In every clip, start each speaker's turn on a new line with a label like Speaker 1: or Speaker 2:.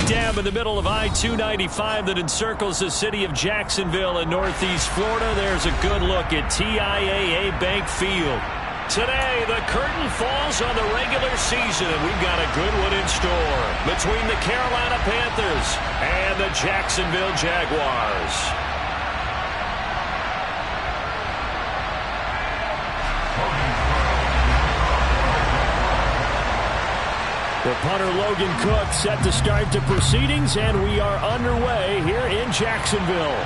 Speaker 1: dam in the middle of I-295 that encircles the city of Jacksonville in northeast Florida. There's a good look at TIAA Bank Field. Today, the curtain falls on the regular season, and we've got a good one in store between the Carolina Panthers and the Jacksonville Jaguars. The punter Logan Cook set to start the proceedings, and we are underway here in Jacksonville.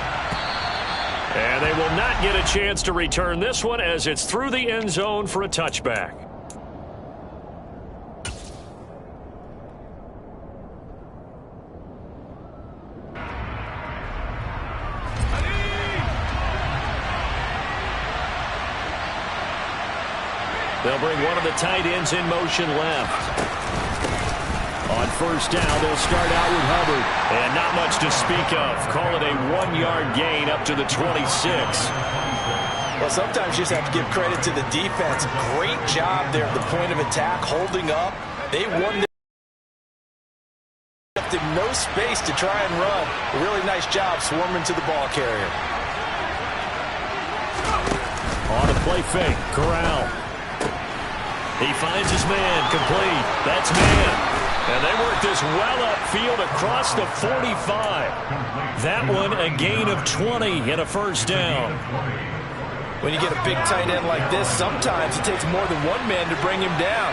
Speaker 1: And they will not get a chance to return this one as it's through the end zone for a touchback. They'll bring one of the tight ends in motion left. On first down, they'll start out with Hubbard. And not much to speak of. Call it a 1-yard gain up to the 26.
Speaker 2: Well, sometimes you just have to give credit to the defense. Great job there at the point of attack, holding up. They won. Left him no space to try and run. A really nice job swarming to the ball carrier.
Speaker 1: On a play fake, Corral. He finds his man, complete. That's man. And they work this well upfield across the 45. That one a gain of 20 and a first down.
Speaker 2: When you get a big tight end like this, sometimes it takes more than one man to bring him down.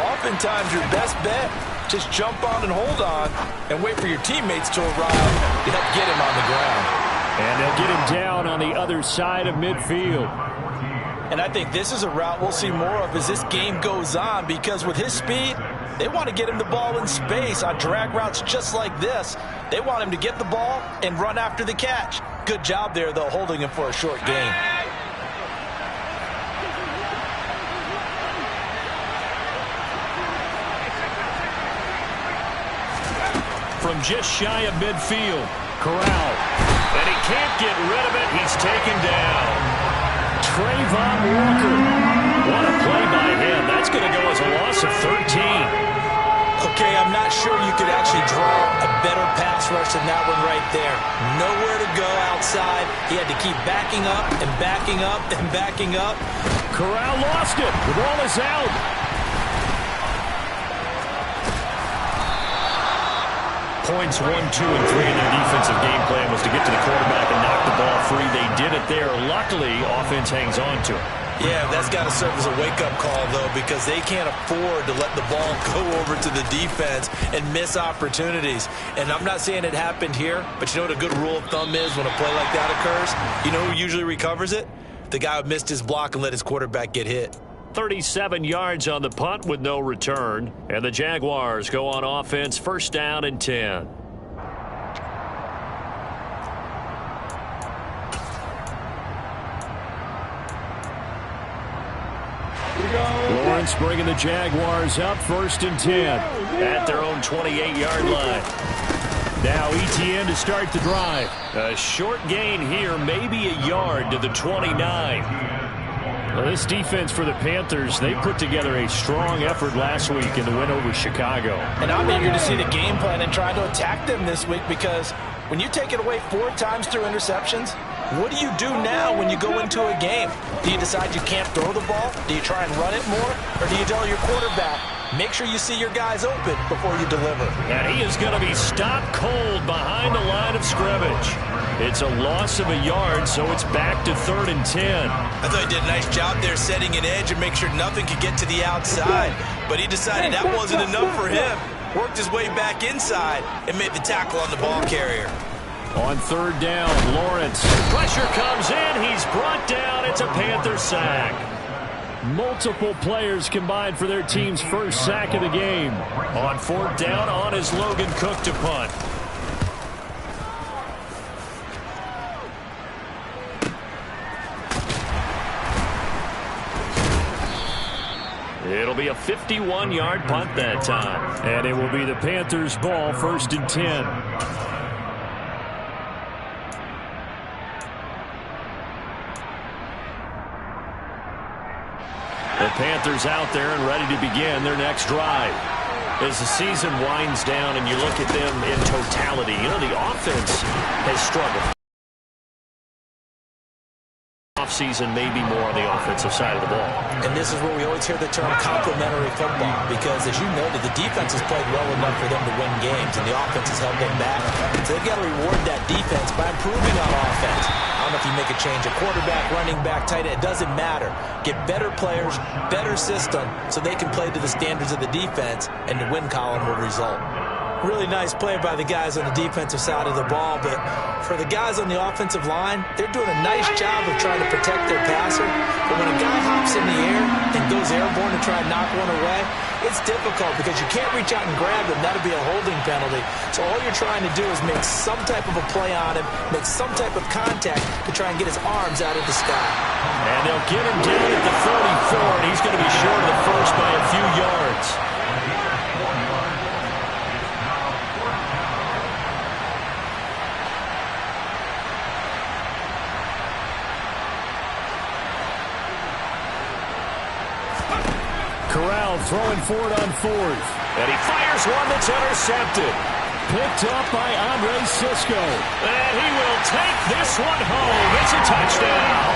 Speaker 2: Oftentimes your best bet, just jump on and hold on and wait for your teammates to arrive to help get him on the ground.
Speaker 1: And they'll get him down on the other side of midfield.
Speaker 2: And I think this is a route we'll see more of as this game goes on, because with his speed, they want to get him the ball in space on drag routes just like this. They want him to get the ball and run after the catch. Good job there, though, holding him for a short gain.
Speaker 1: From just shy of midfield, Corral. And he can't get rid of it. He's taken down. Trayvon Walker. What a play by him. That's going to go as a loss of 13.
Speaker 2: Okay, I'm not sure you could actually draw a better pass rush than that one right there. Nowhere to go outside. He had to keep backing up and backing up and backing up.
Speaker 1: Corral lost it. The ball is out. Points 1, 2, and 3 in their defensive game plan was to get to the quarterback and knock the ball free. They did it there. Luckily, offense hangs on to it.
Speaker 2: Yeah, that's got to serve as a wake-up call, though, because they can't afford to let the ball go over to the defense and miss opportunities. And I'm not saying it happened here, but you know what a good rule of thumb is when a play like that occurs? You know who usually recovers it? The guy who missed his block and let his quarterback get hit.
Speaker 1: 37 yards on the punt with no return. And the Jaguars go on offense, first down and 10. Lawrence bringing the Jaguars up, first and 10 at their own 28-yard line. Now Etienne to start the drive. A short gain here, maybe a yard to the 29. Well, this defense for the Panthers, they put together a strong effort last week in the win over Chicago.
Speaker 2: And I'm eager to see the game plan and try to attack them this week, because when you take it away 4 times through interceptions, what do you do now when you go into a game? Do you decide you can't throw the ball? Do you try and run it more? Or do you tell your quarterback, make sure you see your guys open before you deliver?
Speaker 1: And he is going to be stopped cold behind the line of scrimmage. It's a loss of a yard, so it's back to 3rd and 10.
Speaker 2: I thought he did a nice job there setting an edge and make sure nothing could get to the outside. But he decided that wasn't enough for him. Worked his way back inside and made the tackle on the ball carrier.
Speaker 1: On 3rd down, Lawrence. Pressure comes in. He's brought down. It's a Panther sack. Multiple players combined for their team's first sack of the game. On 4th down, on is Logan Cook to punt. It'll be a 51-yard punt that time. And it will be the Panthers' ball, 1st and 10. The Panthers out there and ready to begin their next drive. as the season winds down and you look at them in totality, you know, the offense has struggled. Offseason maybe more on the offensive side of the ball.
Speaker 2: And this is where we always hear the term complementary football, because as you noted, the defense has played well enough for them to win games, and the offense has held them back. So they've got to reward that defense by improving on offense. I don't know if you make a change, a quarterback, running back, tight end, it doesn't matter. Get better players, better system, so they can play to the standards of the defense, and the win column will result. Really nice play by the guys on the defensive side of the ball, but for the guys on the offensive line, they're doing a nice job of trying to protect their passer. But when a guy hops in the air and goes airborne to try and knock one away, it's difficult because you can't reach out and grab him. That'll be a holding penalty. So all you're trying to do is make some type of a play on him, make some type of contact to try and get his arms out of the sky.
Speaker 1: And they'll get him down at the 34, and he's going to be short of the first by a few yards. Corral throwing for it on fourth. And he fires one that's intercepted. Picked up by Andre Cisco. And he will take this one home. It's a touchdown.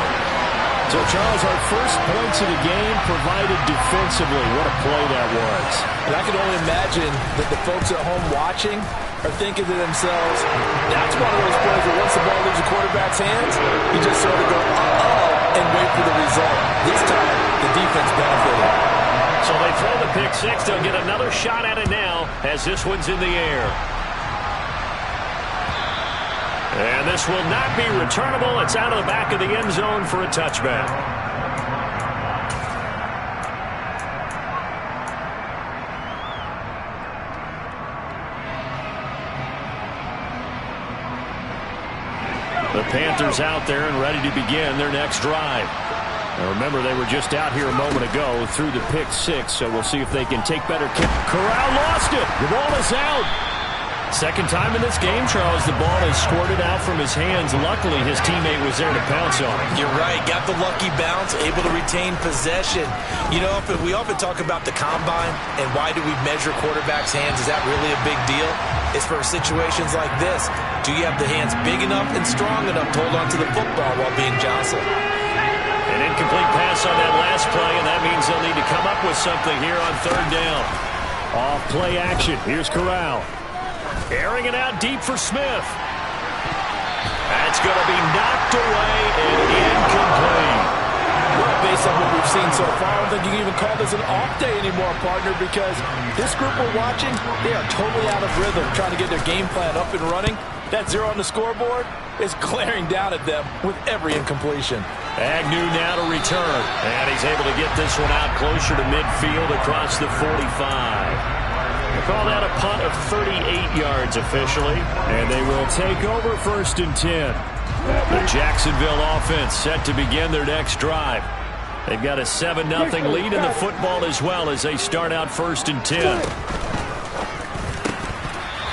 Speaker 1: So, Charles, our first points of the game provided defensively. What a play that was.
Speaker 2: And I can only imagine that the folks at home watching are thinking to themselves, that's one of those plays where once the ball leaves the quarterback's hands, you just sort of go, uh-oh, and wait for the result. This time, the defense benefited.
Speaker 1: So they throw the pick six. They'll get another shot at it now as this one's in the air. And this will not be returnable. It's out of the back of the end zone for a touchback. The Panthers out there and ready to begin their next drive. Now remember, they were just out here a moment ago through the pick six, so we'll see if they can take better care. Corral lost it. The ball is out. Second time in this game, Charles, the ball has squirted out from his hands. Luckily, his teammate was there to pounce on it.
Speaker 2: You're right. Got the lucky bounce, able to retain possession. You know, we often talk about the combine and why do we measure quarterbacks' hands. Is that really a big deal? It's for situations like this. Do you have the hands big enough and strong enough to hold on to the football while being jostled?
Speaker 1: An incomplete pass on that last play, and that means they'll need to come up with something here on third down. Off play action. Here's Corral. Airing it out deep for Smith. That's going to be knocked away and incomplete.
Speaker 2: Well, based on what we've seen so far, I don't think you can even call this an off day anymore, partner, because this group we're watching, they are totally out of rhythm, trying to get their game plan up and running. That zero on the scoreboard is glaring down at them with every incompletion.
Speaker 1: Agnew now to return, and he's able to get this one out closer to midfield across the 45. They call that a punt of 38 yards officially, and they will take over first and 10. The Jacksonville offense set to begin their next drive. They've got a 7-0 lead in the football as well as they start out first and 10.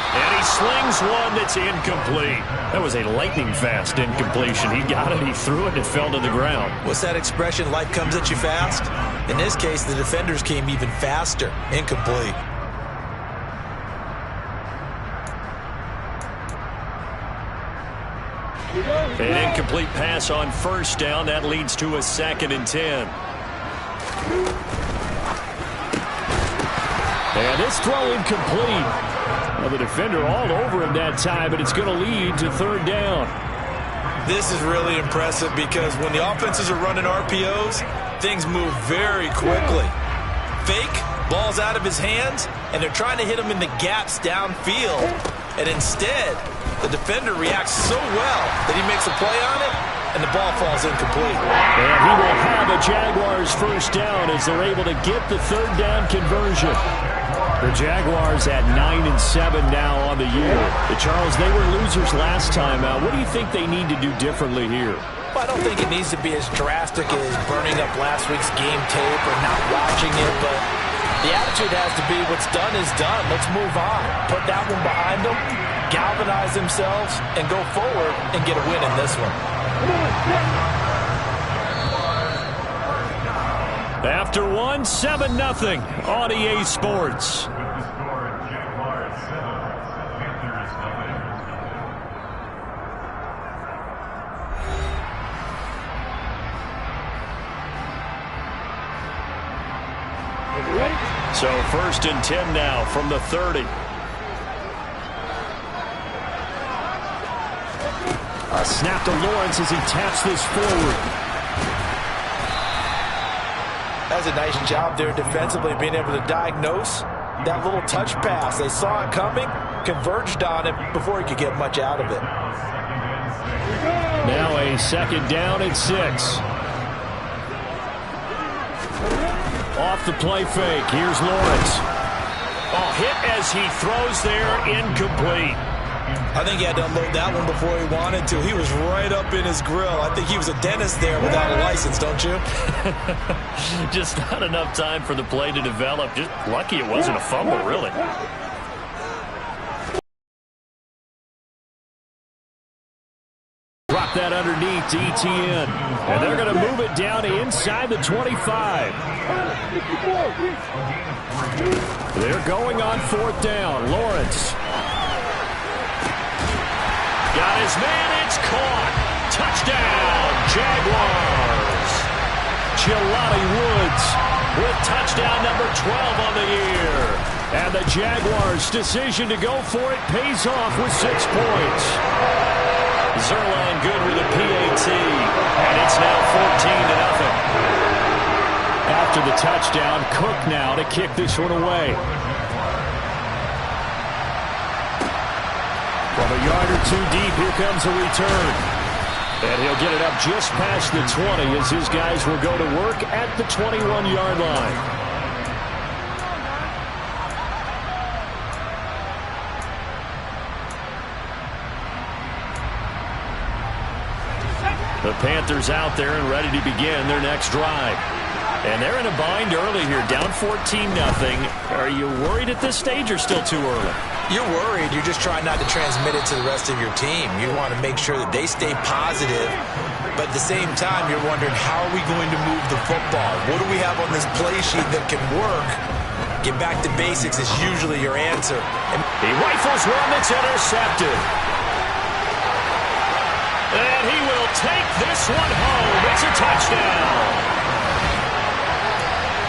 Speaker 1: And he slings one that's incomplete. That was a lightning-fast incompletion. He got it, he threw it, and it fell to the ground.
Speaker 2: What's that expression, life comes at you fast? In this case, the defenders came even faster. Incomplete.
Speaker 1: An incomplete pass on first down. That leads to a 2nd and 10. And this throw incomplete. Well, the defender all over him that time, but it's going to lead to third down.
Speaker 2: This is really impressive because when the offenses are running RPOs, things move very quickly. Fake, ball's out of his hands, and they're trying to hit him in the gaps downfield. And instead, the defender reacts so well that he makes a play on it, and the ball falls incomplete.
Speaker 1: And he will have a Jaguars first down as they're able to get the third down conversion. The Jaguars at 9-7 now on the year. Charles, they were losers last time out. What do you think they need to do differently here?
Speaker 2: Well, I don't think it needs to be as drastic as burning up last week's game tape or not watching it, but the attitude has to be what's done is done. Let's move on. Put that one behind them, galvanize themselves, and go forward and get a win in this one. After
Speaker 1: one, 7-0 on EA Sports. So 1st and 10 now from the 30. A snap to Lawrence as he taps this forward.
Speaker 2: That's a nice job there defensively, being able to diagnose that little touch pass. They saw it coming, converged on it before he could get much out of it.
Speaker 1: Now a 2nd down and 6. Off the play fake. Here's Lawrence. Oh, hit as he throws there, incomplete.
Speaker 2: I think he had to unload that one before he wanted to. He was right up in his grill. I think he was a dentist there without a license, don't you?
Speaker 1: Just not enough time for the play to develop. Just lucky it wasn't a fumble, really. Drop that underneath to ETN. And they're going to move it down to inside the 25. They're going on 4th down. Lawrence. Got his man, it's caught. Touchdown, Jaguars. Jelani Woods with touchdown number 12 on the year. And the Jaguars' decision to go for it pays off with 6 points. Zuerlein good with a PAT, and it's now 14-0. After the touchdown, Cook now to kick this one away. From a yard or 2 deep, here comes a return. And he'll get it up just past the 20 as his guys will go to work at the 21-yard line. The Panthers out there and ready to begin their next drive. And they're in a bind early here, down 14-0. Are you worried at this stage or still too early?
Speaker 2: You're worried. You're just trying not to transmit it to the rest of your team. You want to make sure that they stay positive. But at the same time, you're wondering, how are we going to move the football? What do we have on this play sheet that can work? Get back to basics is usually your answer. And
Speaker 1: he rifles one that's intercepted. And he will take this one home. It's a touchdown.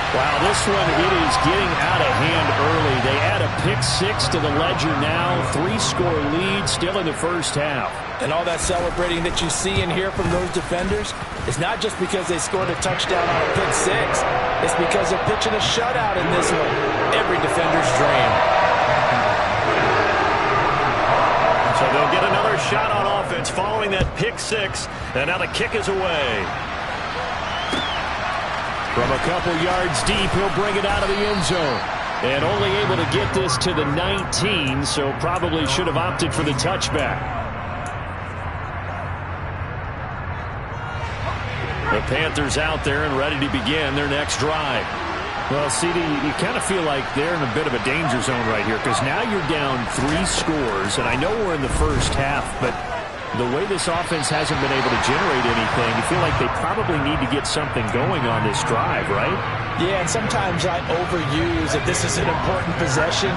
Speaker 1: Wow, this one, it is getting out of hand early. They add a pick-6 to the ledger now. 3-score lead still in the first half.
Speaker 2: And all that celebrating that you see and hear from those defenders is not just because they scored a touchdown on a pick-6. It's because they're pitching a shutout in this one. Every defender's dream.
Speaker 1: So they'll get another shot on offense following that pick-6. And now the kick is away. From a couple yards deep, he'll bring it out of the end zone. And only able to get this to the 19, so probably should have opted for the touchback. The Panthers out there and ready to begin their next drive. Well, CD, you kind of feel like they're in a bit of a danger zone right here because now you're down 3 scores, and I know we're in the first half, but the way this offense hasn't been able to generate anything, you feel like they probably need to get something going on this drive, right?
Speaker 2: Yeah, and sometimes I overuse that this is an important possession,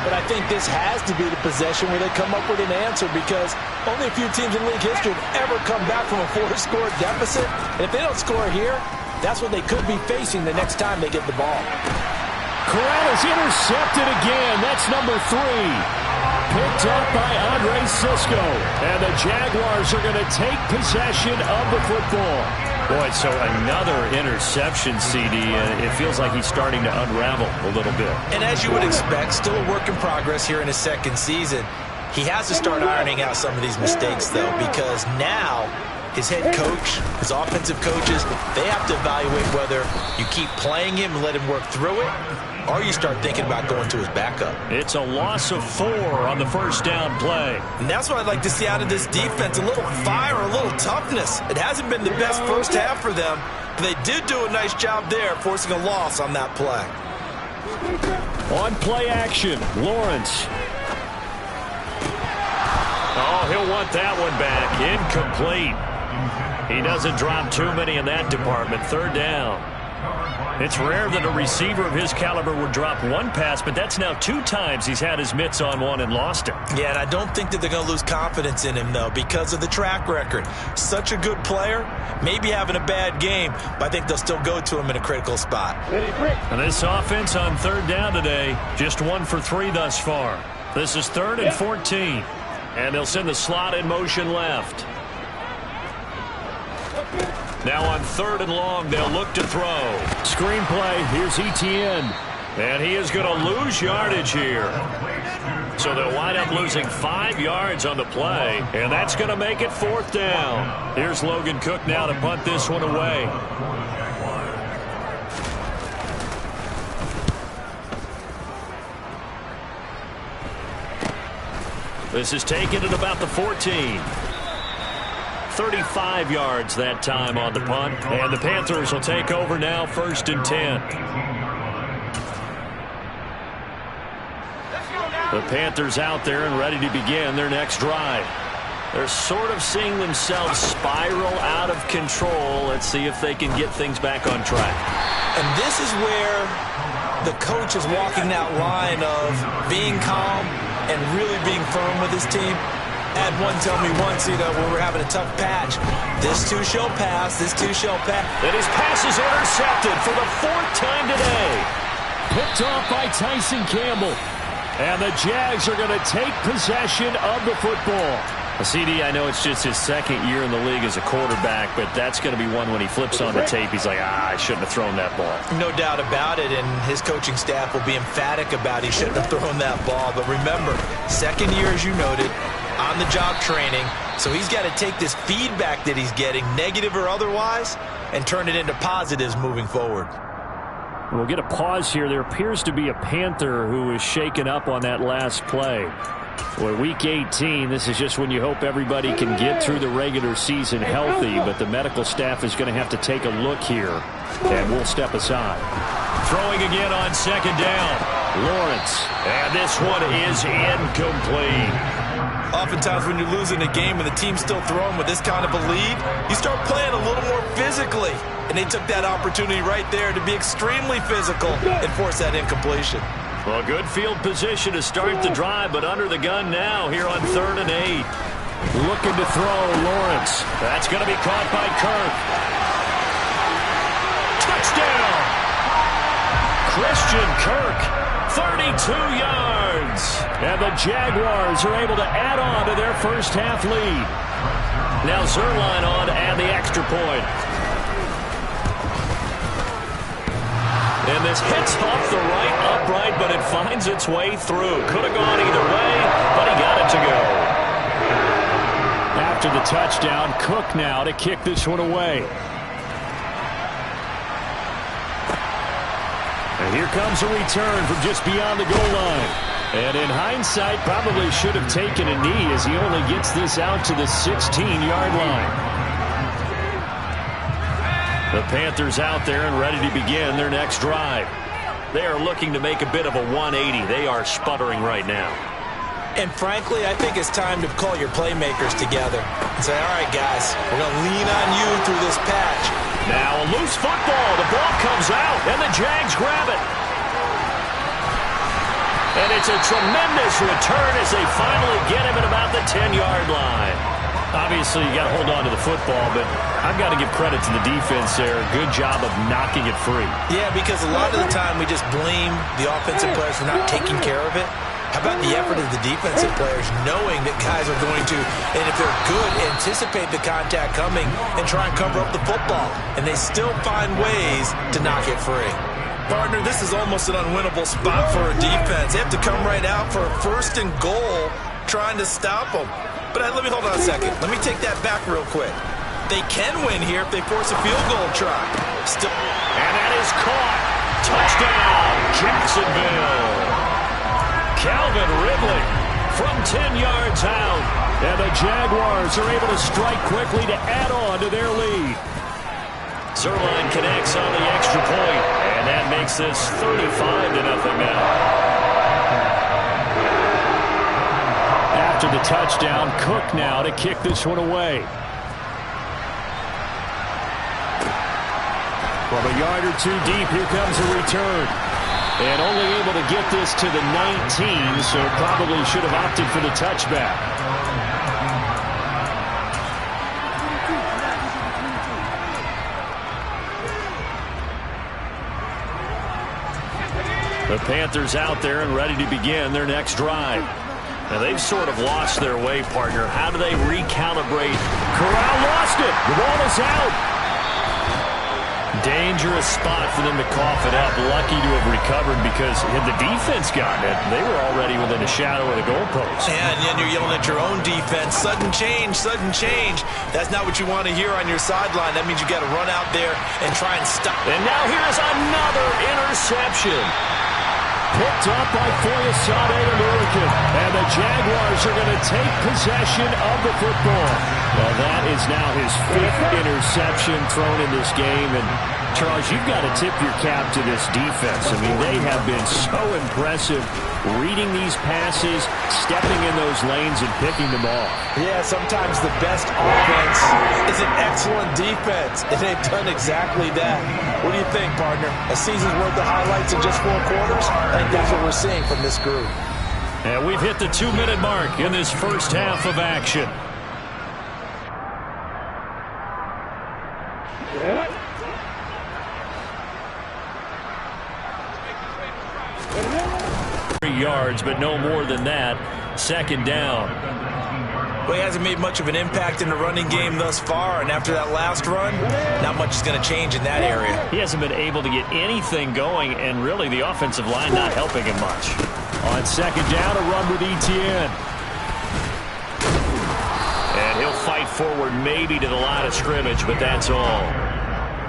Speaker 2: but I think this has to be the possession where they come up with an answer because only a few teams in league history have ever come back from a 4-score deficit. And if they don't score here, that's what they could be facing the next time they get the ball.
Speaker 1: Corral is intercepted again. That's number 3. Picked up by Andre Cisco. And the Jaguars are going to take possession of the football. Boy, so another interception, CD. It feels like he's starting to unravel a little bit. And
Speaker 2: as you would expect, still a work in progress here in his 2nd season. He has to start ironing out some of these mistakes, though, because now his head coach, his offensive coaches, they have to evaluate whether you keep playing him and let him work through it, or you start thinking about going to his backup.
Speaker 1: It's a loss of 4 on the first down play.
Speaker 2: And that's what I'd like to see out of this defense, a little fire, a little toughness. It hasn't been the best first half for them, but they did do a nice job there, forcing a loss on that play.
Speaker 1: On play action, Lawrence. Oh, he'll want that one back. Incomplete. He doesn't drop too many in that department. 3rd down. It's rare that a receiver of his caliber would drop one pass, but that's now 2 times he's had his mitts on one and lost it.
Speaker 2: Yeah, and I don't think that they're going to lose confidence in him, though, because of the track record. Such a good player, maybe having a bad game, but I think they'll still go to him in a critical spot.
Speaker 1: And this offense on 3rd down today, just 1 for 3 thus far. This is 3rd and 14. And they'll send the slot in motion left. Now on 3rd and long, they'll look to throw. Screenplay, here's Etienne. And he is going to lose yardage here. So they'll wind up losing 5 yards on the play. And that's going to make it 4th down. Here's Logan Cook now to punt this one away. This is taken at about the 14. 35 yards that time on the punt. And the Panthers will take over now, 1st and 10. The Panthers out there and ready to begin their next drive. They're sort of seeing themselves spiral out of control. Let's see if they can get things back on track.
Speaker 2: And this is where the coach is walking that line of being calm and really being firm with his team. Had one tell me once, when we're having a tough patch, this too shall pass, this too shall pass.
Speaker 1: And his pass is intercepted for the 4th time today.
Speaker 3: Picked off by Tyson Campbell.
Speaker 1: And the Jags are going to take possession of the football. CD, I know it's just his 2nd year in the league as a quarterback, but that's going to be one when he flips on the tape, he's like, I shouldn't have thrown that ball.
Speaker 2: No doubt about it, and his coaching staff will be emphatic about he shouldn't have thrown that ball. But remember, 2nd year, as you noted, on-the-job training, so he's got to take this feedback that he's getting, negative or otherwise, and turn it into positives moving forward.
Speaker 1: We'll get a pause here. There appears to be a Panther who was shaken up on that last play. Well, week 18, this is just when you hope everybody can get through the regular season healthy, but the medical staff is going to have to take a look here, and we'll step aside. Throwing again on 2nd down. Lawrence, and this one is incomplete.
Speaker 2: Oftentimes when you're losing a game and the team's still throwing with this kind of a lead, you start playing a little more physically. And they took that opportunity right there to be extremely physical and force that incompletion.
Speaker 1: Well, good field position to start the drive, but under the gun now here on 3rd and 8. Looking to throw, Lawrence. That's going to be caught by Kirk. Touchdown! Christian Kirk, 32 yards. And the Jaguars are able to add on to their first half lead. Now Zuerlein on to add the extra point. And this hits off the right upright, but it finds its way through. Could have gone either way, but he got it to go. After the touchdown, Cook now to kick this one away. And here comes a return from just beyond the goal line. And in hindsight, probably should have taken a knee as he only gets this out to the 16-yard line. The Panthers out there and ready to begin their next drive. They are looking to make a bit of a 180. They are sputtering right now.
Speaker 2: And frankly, I think it's time to call your playmakers together and say, all right, guys, we're going to lean on you through this patch.
Speaker 1: Now a loose football. The ball comes out, and the Jags grab it. And it's a tremendous return as they finally get him at about the 10-yard line. Obviously, you got to hold on to the football, but I've got to give credit to the defense there. Good job of knocking it free.
Speaker 2: Yeah, because a lot of the time we just blame the offensive players for not taking care of it. How about the effort of the defensive players knowing that guys are going to, and if they're good, anticipate the contact coming and try and cover up the football. And they still find ways to knock it free. Partner, this is almost an unwinnable spot for a defense. They have to come right out for a 1st and goal trying to stop them. But let me hold on a second. Let me take that back real quick. They can win here if they force a field goal try. Still.
Speaker 1: And that is caught. Touchdown, Jacksonville. Calvin Ridley from 10 yards out. And the Jaguars are able to strike quickly to add on to their lead. Zuerlein connects on the extra point, and that makes this 35-0 now. After the touchdown, Cook now to kick this one away. From a yard or two deep, here comes a return. And only able to get this to the 19, so probably should have opted for the touchback. The Panthers out there and ready to begin their next drive. Now, they've sort of lost their way, partner. How do they recalibrate? Corral lost it. The ball is out. Dangerous spot for them to cough it up. Lucky to have recovered because had the defense gotten it, they were already within a shadow of the goalpost.
Speaker 2: Yeah, and then you're yelling at your own defense. Sudden change, sudden change. That's not what you want to hear on your sideline. That means you got to run out there and try and stop.
Speaker 1: And now here's another interception. Picked up by Foyesade American. And the Jaguars are going to take possession of the football. Well, that is now his 5th interception thrown in this game. And, Charles, you've got to tip your cap to this defense. I mean, they have been so impressive reading these passes, stepping in those lanes, and picking them off.
Speaker 2: Yeah, sometimes the best offense is an excellent defense, and they've done exactly that. What do you think, partner? A season's worth of highlights in just 4 quarters? I think that's what we're seeing from this group.
Speaker 1: And we've hit the 2-minute mark in this first half of action. Yards, but no more than that. Second down.
Speaker 2: Well, he hasn't made much of an impact in the running game thus far, and after that last run, not much is going to change in that area.
Speaker 1: He hasn't been able to get anything going, and really the offensive line not helping him much. On second down, a run with Etienne. And he'll fight forward maybe to the line of scrimmage, but that's all.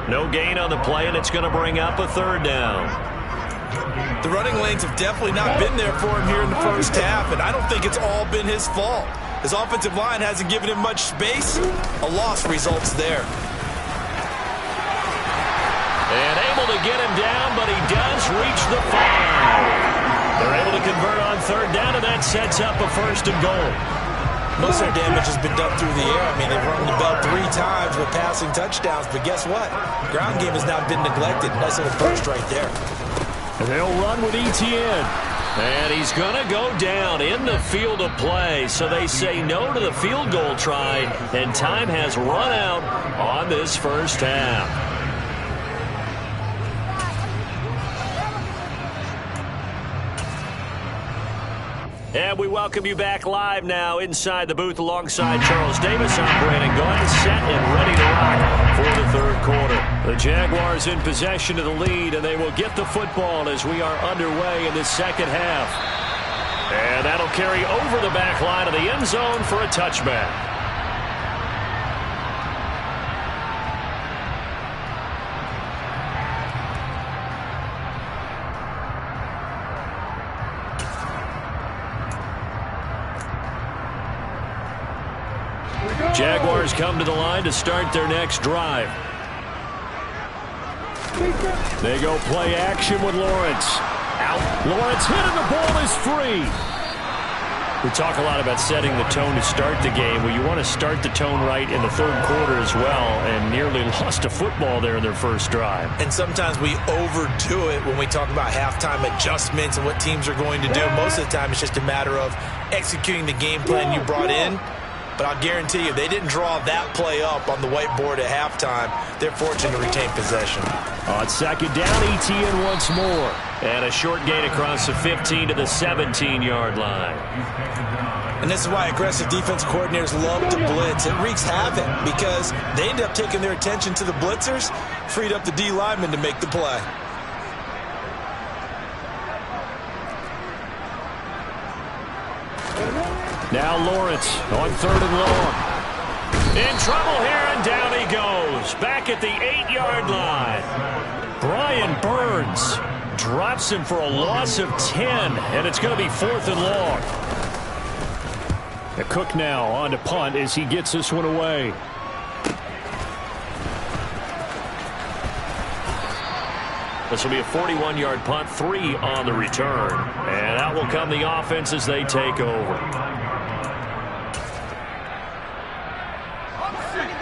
Speaker 1: No gain on the play, and it's going to bring up a third down.
Speaker 2: The running lanes have definitely not been there for him here in the first half, and I don't think it's all been his fault. His offensive line hasn't given him much space. A loss results there.
Speaker 1: And able to get him down, but he does reach the 5. They're able to convert on third down, and that sets up a 1st and goal.
Speaker 2: Most of their damage has been done through the air. I mean, they've rung the bell 3 times with passing touchdowns, but guess what? Ground game has not been neglected. Nice little burst right there.
Speaker 1: And they'll run with Etienne. And he's going to go down in the field of play. So they say no to the field goal try, and time has run out on this first half. And we welcome you back live now inside the booth alongside Charles Davis. I'm Brandon Gaudin, set and ready to rock for the third quarter. The Jaguars in possession of the lead, and they will get the football as we are underway in the second half. And that'll carry over the back line of the end zone for a touchback. Jaguars come to the line to start their next drive. They go play action with Lawrence. Out. Lawrence hit and the ball is free. We talk a lot about setting the tone to start the game. Well, you want to start the tone right in the third quarter as well, and nearly lost a football there in their first drive.
Speaker 2: And sometimes we overdo it when we talk about halftime adjustments and what teams are going to do. Most of the time it's just a matter of executing the game plan you brought in. But I'll guarantee you, they didn't draw that play up on the whiteboard at halftime. They're fortunate to retain possession.
Speaker 1: On second down, Etienne once more. And a short gain across the 15 to the 17-yard line.
Speaker 2: And this is why aggressive defense coordinators love to blitz. It wreaks havoc because they end up taking their attention to the blitzers, freed up the D lineman to make the play.
Speaker 1: Now Lawrence on third and long. In trouble here, and down he goes. Back at the 8-yard line. Brian Burns drops him for a loss of 10, and it's going to be 4th and long. Cook now on to punt as he gets this one away. This will be a 41-yard punt, 3 on the return. And out will come the offense as they take over.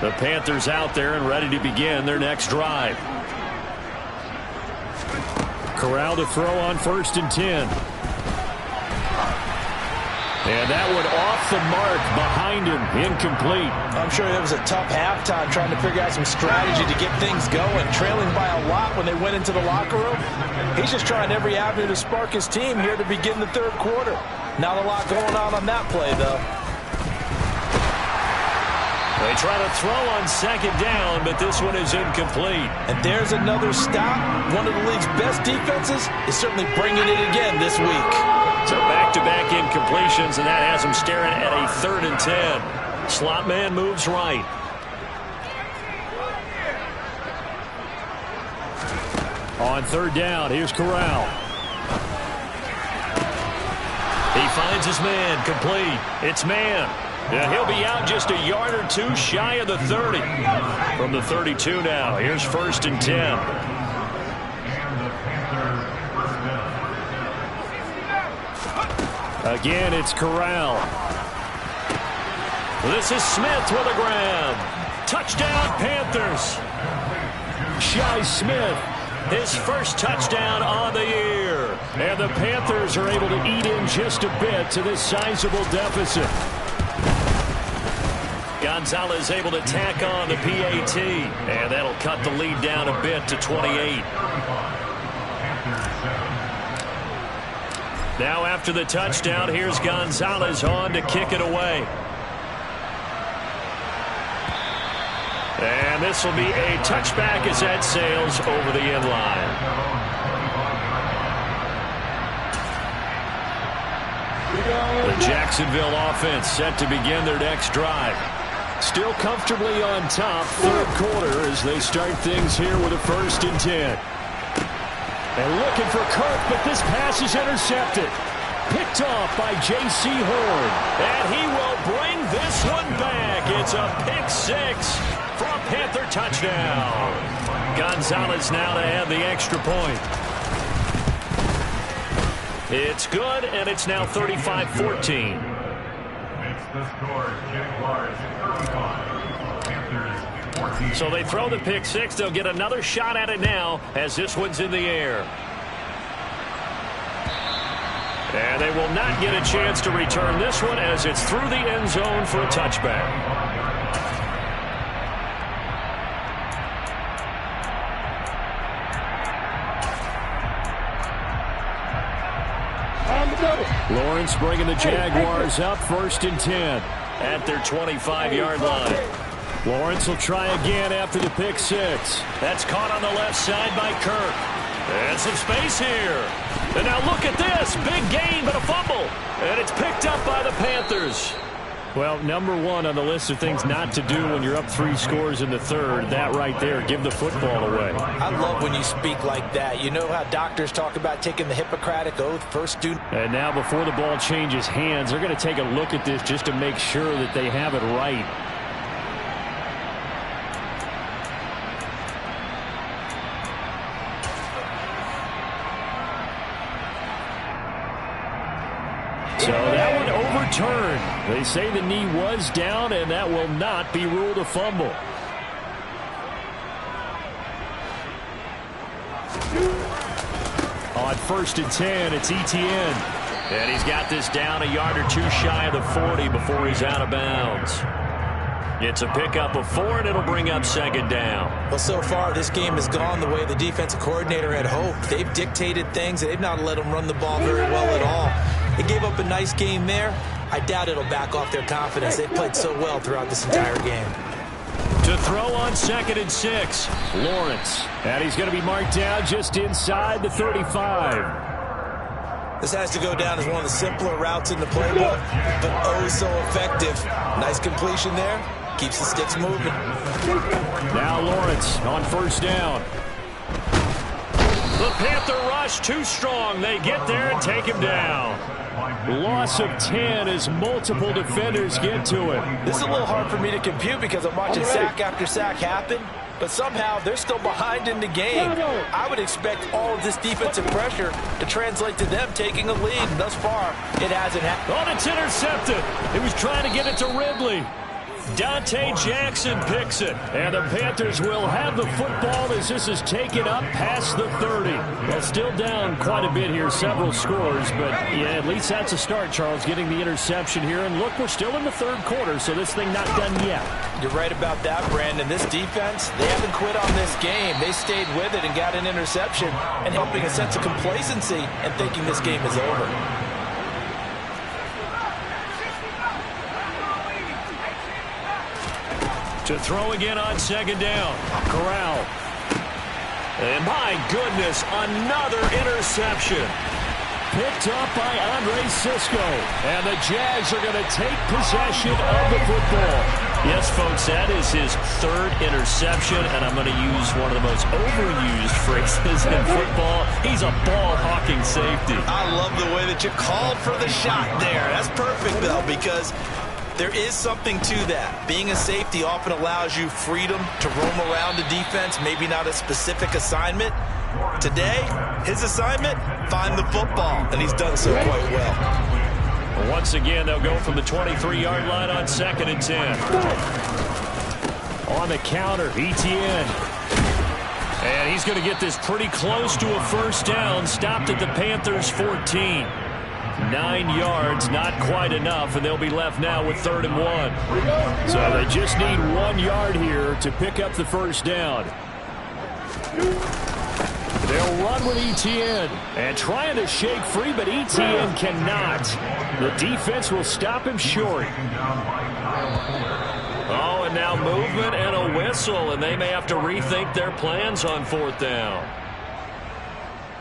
Speaker 1: The Panthers out there and ready to begin their next drive. Corral to throw on 1st and 10. And that one off the mark behind him, incomplete.
Speaker 2: I'm sure it was a tough halftime trying to figure out some strategy to get things going, trailing by a lot when they went into the locker room. He's just trying every avenue to spark his team here to begin the 3rd quarter. Not a lot going on that play, though.
Speaker 1: They try to throw on 2nd down, but this one is incomplete.
Speaker 2: And there's another stop. One of the league's best defenses is certainly bringing it again this week.
Speaker 1: So back-to-back incompletions, and that has him staring at a 3rd and 10. Slot man moves right. On 3rd down, here's Corral. He finds his man, complete. It's man. And he'll be out just a yard or two shy of the 30. From the 32 now, here's 1st and 10. Again, it's Corral. This is Smith with a grab. Touchdown, Panthers. Shi Smith, his first touchdown on the year. And the Panthers are able to eat in just a bit to this sizable deficit. Gonzalez able to tack on the PAT. And that'll cut the lead down a bit to 28. Now after the touchdown, here's Gonzalez on to kick it away. And this will be a touchback as that sails over the end line. The Jacksonville offense set to begin their next drive. Still comfortably on top, 3rd quarter as they start things here with a 1st and 10. And looking for Kirk, but this pass is intercepted. Picked off by J.C. Horn. And he will bring this one back. It's a pick 6 for a Panther touchdown. Gonzalez now to have the extra point. It's good, and it's now 35-14. So they throw the pick 6. They'll get another shot at it now as this one's in the air. And they will not get a chance to return this one as it's through the end zone for a touchback. Lawrence bringing the Jaguars up 1st and 10 at their 25-yard line. Lawrence will try again after the pick 6. That's caught on the left side by Kirk. And some space here. And now look at this. Big gain, but a fumble. And it's picked up by the Panthers. Well, number 1 on the list of things not to do when you're up 3 scores in the 3rd. That right there, give the football away.
Speaker 2: I love when you speak like that. You know how doctors talk about taking the Hippocratic Oath, first student.
Speaker 1: And now before the ball changes hands, they're going to take a look at this just to make sure that they have it right. So that one overturned. They say the knee was down, and that will not be ruled a fumble. On 1st and 10, it's Etienne. And he's got this down a yard or 2 shy of the 40 before he's out of bounds. It's a pickup of 4, and it'll bring up 2nd down.
Speaker 2: Well, so far, this game has gone the way the defensive coordinator had hoped. They've dictated things, and they've not let them run the ball very well at all. They gave up a nice game there. I doubt it'll back off their confidence. They played so well throughout this entire game.
Speaker 1: To throw on 2nd and 6, Lawrence. And he's going to be marked down just inside the 35.
Speaker 2: This has to go down as one of the simpler routes in the playbook, but oh so effective. Nice completion there. Keeps the sticks moving.
Speaker 1: Now Lawrence on 1st down. The Panther rush too strong. They get there and take him down. Loss of 10 as multiple defenders get to him.
Speaker 2: This is a little hard for me to compute because I'm watching sack after sack happen, but somehow they're still behind in the game. I would expect all of this defensive pressure to translate to them taking a lead, and thus far, it hasn't happened.
Speaker 1: Oh, it's intercepted. He was trying to get it to Ridley. Dante Jackson picks it. And the Panthers will have the football as this is taken up past the 30. Well, still down quite a bit here, several scores. But, yeah, at least that's a start, Charles, getting the interception here. And, look, we're still in the third quarter, so this thing not done yet.
Speaker 2: You're right about that, Brandon. This defense, they haven't quit on this game. They stayed with it and got an interception and helping a sense of complacency and thinking this game is over.
Speaker 1: To throw again on second down. Corral. And my goodness, another interception. Picked up by Andre Cisco. And the Jags are going to take possession of the football. Yes, folks, that is his third interception, and I'm going to use one of the most overused phrases in football. He's a ball-hawking safety.
Speaker 2: I love the way that you called for the shot there. That's perfect, though, because there is something to that. Being a safety often allows you freedom to roam around the defense, maybe not a specific assignment. Today, his assignment, find the football, and he's done so quite well.
Speaker 1: Once again, they'll go from the 23-yard line on 2nd and 10. On the counter, Etienne. And he's going to get this pretty close to a first down. Stopped at the Panthers' 14. 9 yards, not quite enough, and they'll be left now with 3rd and 1. So they just need 1 yard here to pick up the first down. They'll run with Etienne and trying to shake free, but Etienne cannot. The defense will stop him short. Oh, and now movement and a whistle, and they may have to rethink their plans on 4th down.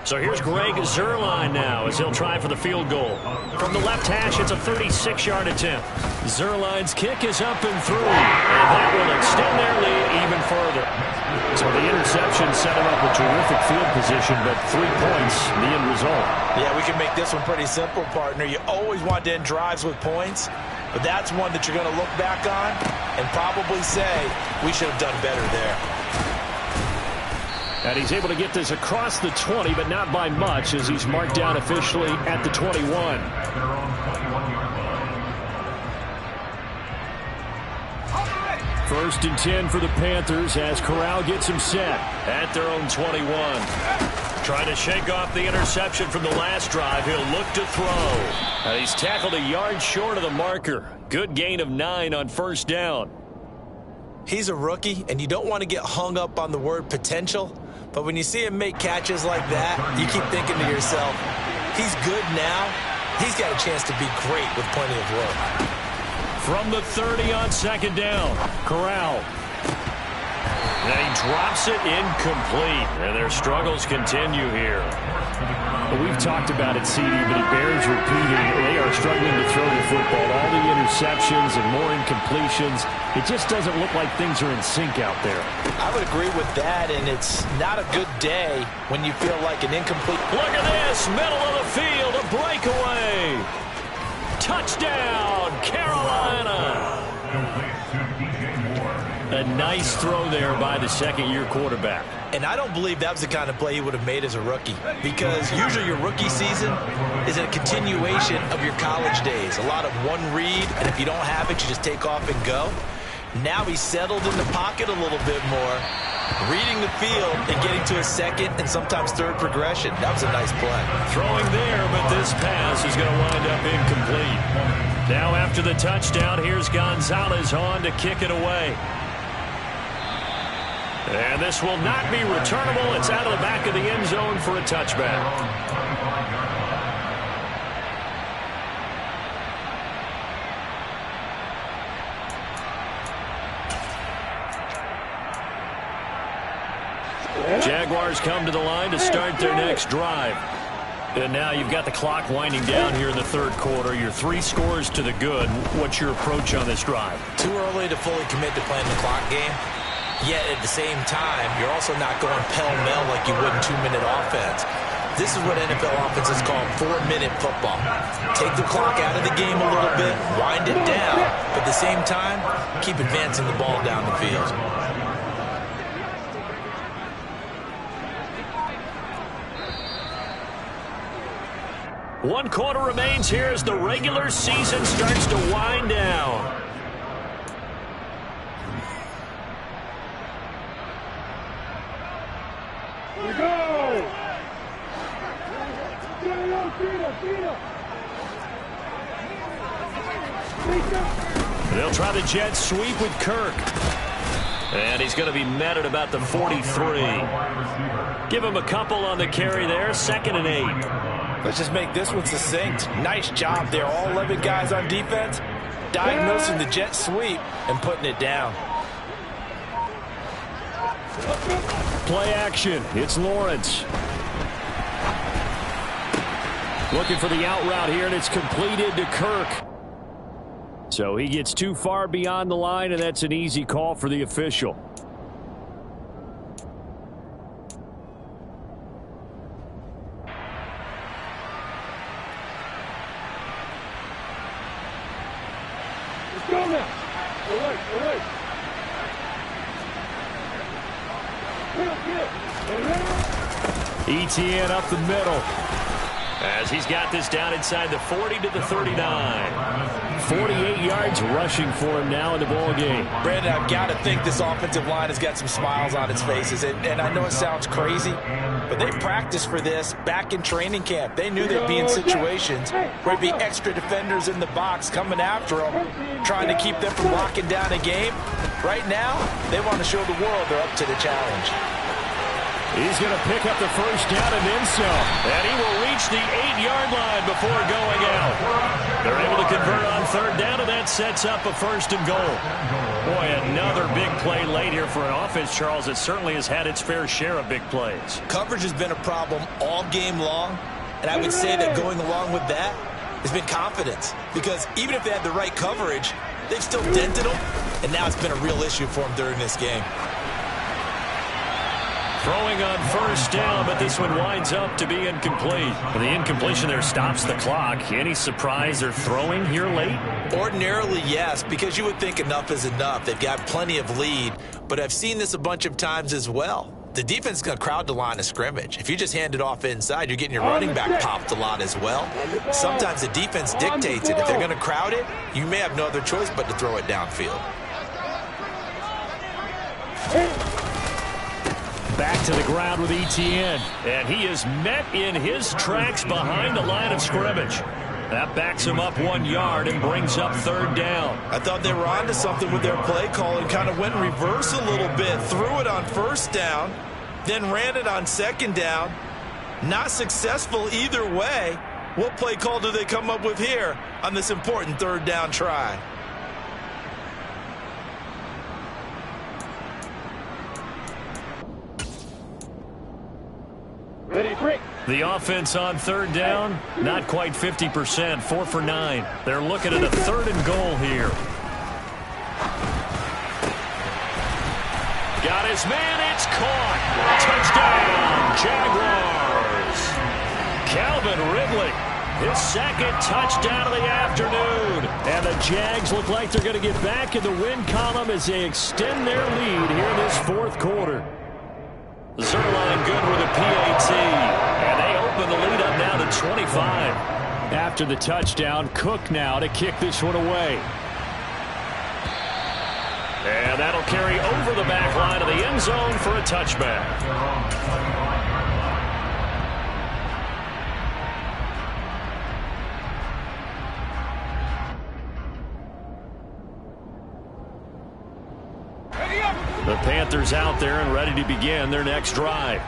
Speaker 1: So here's Greg Zuerlein now as he'll try for the field goal. From the left hash, it's a 36-yard attempt. Zuerlein's kick is up and through, and that will extend their lead even further. So the interception set him up a terrific field position, but 3 points, the end result.
Speaker 2: Yeah, we can make this one pretty simple, partner. You always want to end drives with points, but that's one that you're going to look back on and probably say, we should have done better there.
Speaker 1: And he's able to get this across the 20, but not by much, as he's marked down officially at the 21. First and 10 for the Panthers as Corral gets him set at their own 21. Trying to shake off the interception from the last drive. He'll look to throw. And he's tackled a yard short of the marker. Good gain of 9 on first down.
Speaker 2: He's a rookie, and you don't want to get hung up on the word potential. But when you see him make catches like that, you keep thinking to yourself, he's good now. He's got a chance to be great with plenty of work.
Speaker 1: From the 30 on second down, Corral. And he drops it incomplete. And their struggles continue here. We've talked about it, CD, but it bears repeating. They are struggling to throw the football. All the interceptions and more incompletions. It just doesn't look like things are in sync out there.
Speaker 2: I would agree with that, and it's not a good day when you feel like an incomplete.
Speaker 1: Look at this, middle of the field, a breakaway. Touchdown, Carolina. A nice throw there by the second-year quarterback.
Speaker 2: And I don't believe that was the kind of play he would have made as a rookie, because usually your rookie season is a continuation of your college days. A lot of one read, and if you don't have it, you just take off and go. Now he's settled in the pocket a little bit more, reading the field and getting to a second and sometimes third progression. That was a nice play.
Speaker 1: Throwing there, but this pass is going to wind up incomplete. Now after the touchdown, here's Gonzalez on to kick it away. And this will not be returnable. It's out of the back of the end zone for a touchback. Jaguars come to the line to start their next drive. And now you've got the clock winding down here in the third quarter. You're 3 scores to the good. What's your approach on this drive?
Speaker 2: Too early to fully commit to playing the clock game. Yet at the same time, you're also not going pell-mell like you would in 2-minute offense. This is what NFL offenses call 4-minute football. Take the clock out of the game a little bit, wind it down, but at the same time, keep advancing the ball down the field.
Speaker 1: One quarter remains here as the regular season starts to wind down. They'll try the jet sweep with Kirk. And he's going to be met at about the 43. Give him a couple on the carry there. 2nd and 8.
Speaker 2: Let's just make this one succinct. Nice job there. All 11 guys on defense diagnosing the jet sweep and putting it down.
Speaker 1: Play action. It's Lawrence. Looking for the out route here, and it's completed to Kirk. So he gets too far beyond the line, and that's an easy call for the official.
Speaker 4: Let's go now. Away, away.
Speaker 1: ETN up the middle. As he's got this down inside the 40 to the 39. 48 yards rushing for him now in the ball game.
Speaker 2: Brandon, I've got to think this offensive line has got some smiles on its faces. And I know it sounds crazy, but they practiced for this back in training camp. They knew they'd be in situations where there'd be extra defenders in the box coming after them, trying to keep them from locking down a game. Right now, they want to show the world they're up to the challenge.
Speaker 1: He's going to pick up the first down and then some. And he will reach the 8-yard line before going out. They're able to convert on 3rd down, and that sets up a 1st and goal. Boy, another big play late here for an offense, Charles, that certainly has had its fair share of big plays.
Speaker 2: Coverage has been a problem all game long, and I would say that going along with that has been confidence. Because even if they had the right coverage, they've still dented them, and now it's been a real issue for them during this game.
Speaker 1: Throwing on 1st down, but this one winds up to be incomplete. And the incompletion there stops the clock. Any surprise they're throwing here late?
Speaker 2: Ordinarily, yes, because you would think enough is enough. They've got plenty of lead, but I've seen this a bunch of times as well. The defense is going to crowd the line of scrimmage. If you just hand it off inside, you're getting your running back popped a lot as well. Sometimes the defense dictates it. If they're going to crowd it, you may have no other choice but to throw it downfield.
Speaker 1: Back to the ground with ETN. And he is met in his tracks behind the line of scrimmage. That backs him up 1 yard and brings up 3rd down.
Speaker 2: I thought they were onto something with their play call and kind of went in reverse a little bit. Threw it on 1st down, then ran it on 2nd down. Not successful either way. What play call do they come up with here on this important 3rd down try?
Speaker 4: Ready, break.
Speaker 1: The offense on 3rd down, not quite 50%, 4 for 9. They're looking at a 3rd and goal here. Got his man, it's caught. Touchdown, Jaguars. Calvin Ridley, his 2nd touchdown of the afternoon. And the Jags look like they're going to get back in the win column as they extend their lead here in this 4th quarter. Zerline good with a PAT, and they open the lead up now to 25. After the touchdown, Cook now to kick this one away. And that'll carry over the back line of the end zone for a touchback. The Panthers out there and ready to begin their next drive.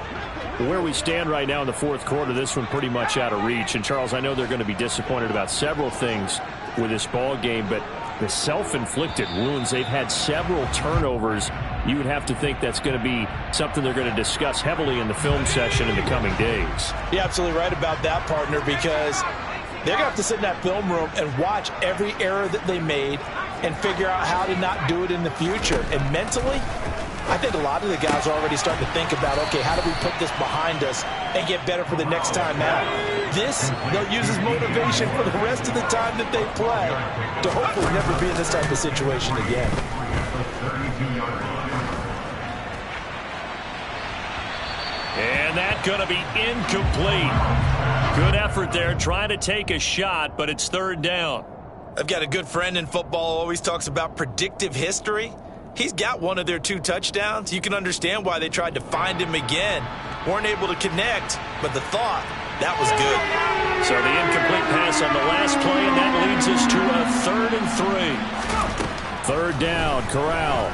Speaker 1: Where we stand right now in the 4th quarter, this one pretty much out of reach. And, Charles, I know they're going to be disappointed about several things with this ball game, but the self-inflicted wounds, they've had several turnovers. You would have to think that's going to be something they're going to discuss heavily in the film session in the coming days.
Speaker 2: You're absolutely right about that, partner, because they're going to have to sit in that film room and watch every error that they made and figure out how to not do it in the future. And mentally, I think a lot of the guys are already starting to think about, okay, how do we put this behind us and get better for the next time out? This, they'll use as motivation for the rest of the time that they play to hopefully never be in this type of situation again.
Speaker 1: And that's going to be incomplete. Good effort there, trying to take a shot, but it's 3rd down.
Speaker 2: I've got a good friend in football who always talks about predictive history. He's got one of their 2 touchdowns. You can understand why they tried to find him again. Weren't able to connect, but the thought, that was good.
Speaker 1: So the incomplete pass on the last play, and that leads us to a 3rd and 3. 3rd down, Corral.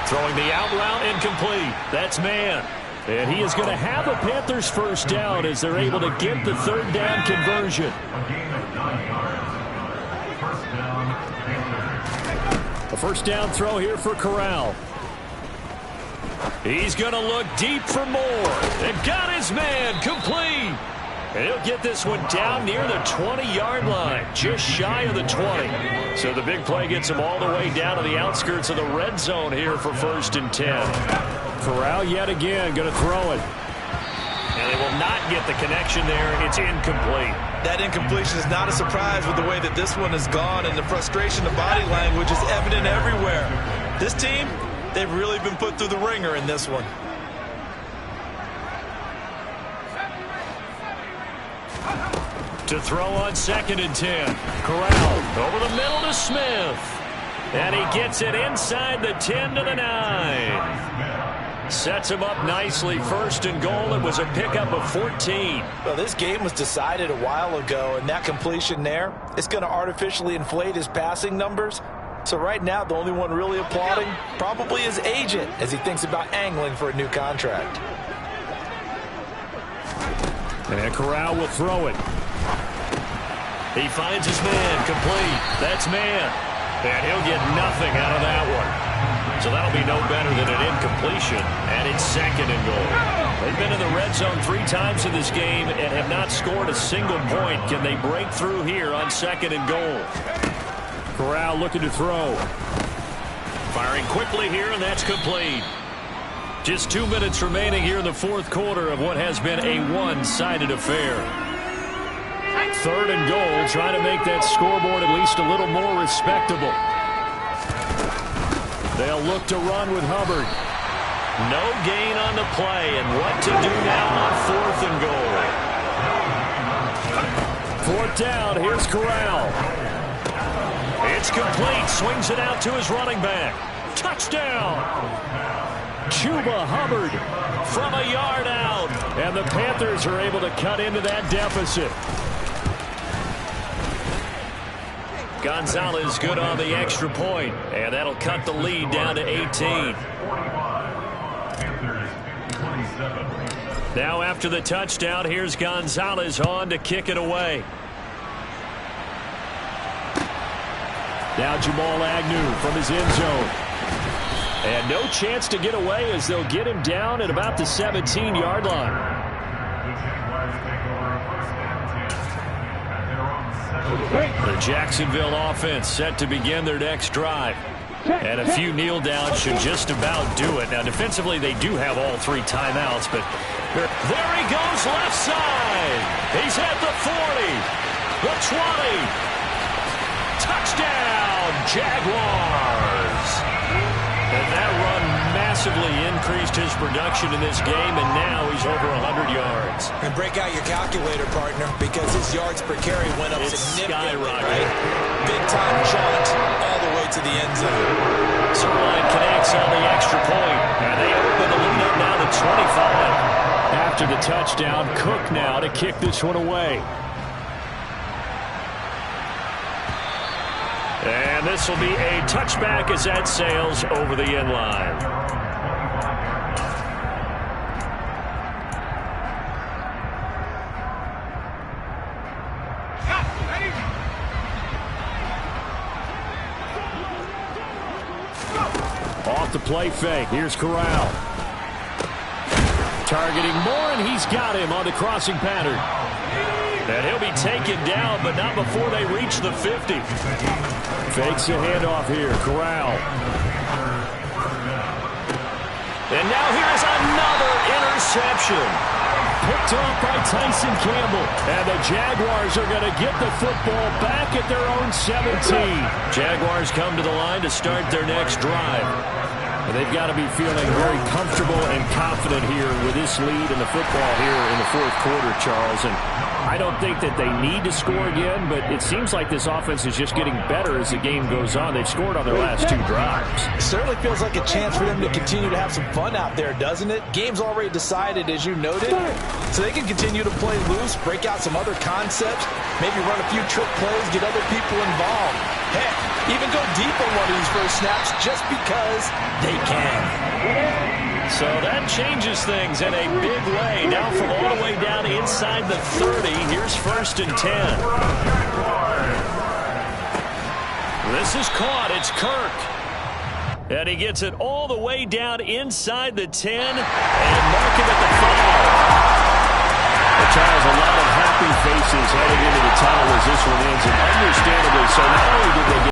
Speaker 1: Throwing the out route incomplete. That's man. And he is going to have a Panthers first down as they're able to get the 3rd down conversion. A first down throw here for Corral. He's going to look deep for more. And got his man complete. And he'll get this one down near the 20-yard line, just shy of the 20. So the big play gets him all the way down to the outskirts of the red zone here for 1st and 10. Corral yet again going to throw it. And they will not get the connection there. It's incomplete.
Speaker 2: That incompletion is not a surprise with the way that this one has gone, and the frustration of body language is evident everywhere. This team, they've really been put through the ringer in this one.
Speaker 1: To throw on 2nd and 10. Corral over the middle to Smith. And he gets it inside the 10 to the 9. Sets him up nicely. 1st and goal. It was a pickup of 14.
Speaker 2: Well, this game was decided a while ago, and that completion there is going to artificially inflate his passing numbers. So right now, the only one really applauding probably his agent as he thinks about angling for a new contract.
Speaker 1: And Corral will throw it. He finds his man complete. That's man. And he'll get nothing out of that one. So that'll be no better than an incompletion. And it's 2nd and goal. They've been in the red zone 3 times in this game and have not scored a single point. Can they break through here on 2nd and goal? Corral looking to throw. Firing quickly here, and that's complete. Just 2 minutes remaining here in the 4th quarter of what has been a one-sided affair. 3rd and goal, trying to make that scoreboard at least a little more respectable. They'll look to run with Hubbard. No gain on the play, and what to do now on 4th and goal. 4th down, here's Corral. It's complete, swings it out to his running back. Touchdown! Chuba Hubbard from a yard out, and the Panthers are able to cut into that deficit. Gonzalez good on the extra point, and that'll cut the lead down to 18. Now after the touchdown, here's Gonzalez on to kick it away. Now Jamal Agnew from his end zone. And no chance to get away as they'll get him down at about the 17-yard line. The Jacksonville offense set to begin their next drive. And a few kneel downs should just about do it. Now, defensively, they do have all 3 timeouts, but there he goes left side. He's at the 40, the 20. Touchdown, Jaguars. And that run massively increased his production in this game, and now he's over 100 yards.
Speaker 2: And break out your calculator, partner, because his yards per carry went up significantly, right? Big-time jaunt all the way to the end zone.
Speaker 1: Zuerlein connects on the extra point, and they open the lead up now to 25. After the touchdown, Cook now to kick this one away. And this will be a touchback as that sails over the end line. Off the play fake. Here's Corral. Targeting Moore, and he's got him on the crossing pattern. And he'll be taken down, but not before they reach the 50. Fakes a handoff here. Corral. And now here's another interception. Picked off by Tyson Campbell. And the Jaguars are going to get the football back at their own 17. Jaguars come to the line to start their next drive. And they've got to be feeling very comfortable and confident here with this lead in the football here in the 4th quarter, Charles. And I don't think that they need to score again, but it seems like this offense is just getting better as the game goes on. They've scored on their last 2 drives.
Speaker 2: It certainly feels like a chance for them to continue to have some fun out there, doesn't it? Game's already decided, as you noted, so they can continue to play loose, break out some other concepts, maybe run a few trick plays, get other people involved. Heck, even go deep on one of these first snaps just because they can.
Speaker 1: So that changes things in a big way. Now from all the way down inside the 30, here's 1st and 10. This is caught. It's Kirk. And he gets it all the way down inside the 10 and mark him at the 5. But Charles, a lot of happy faces heading into the tunnel as this one ends. And understandably so, not only did they get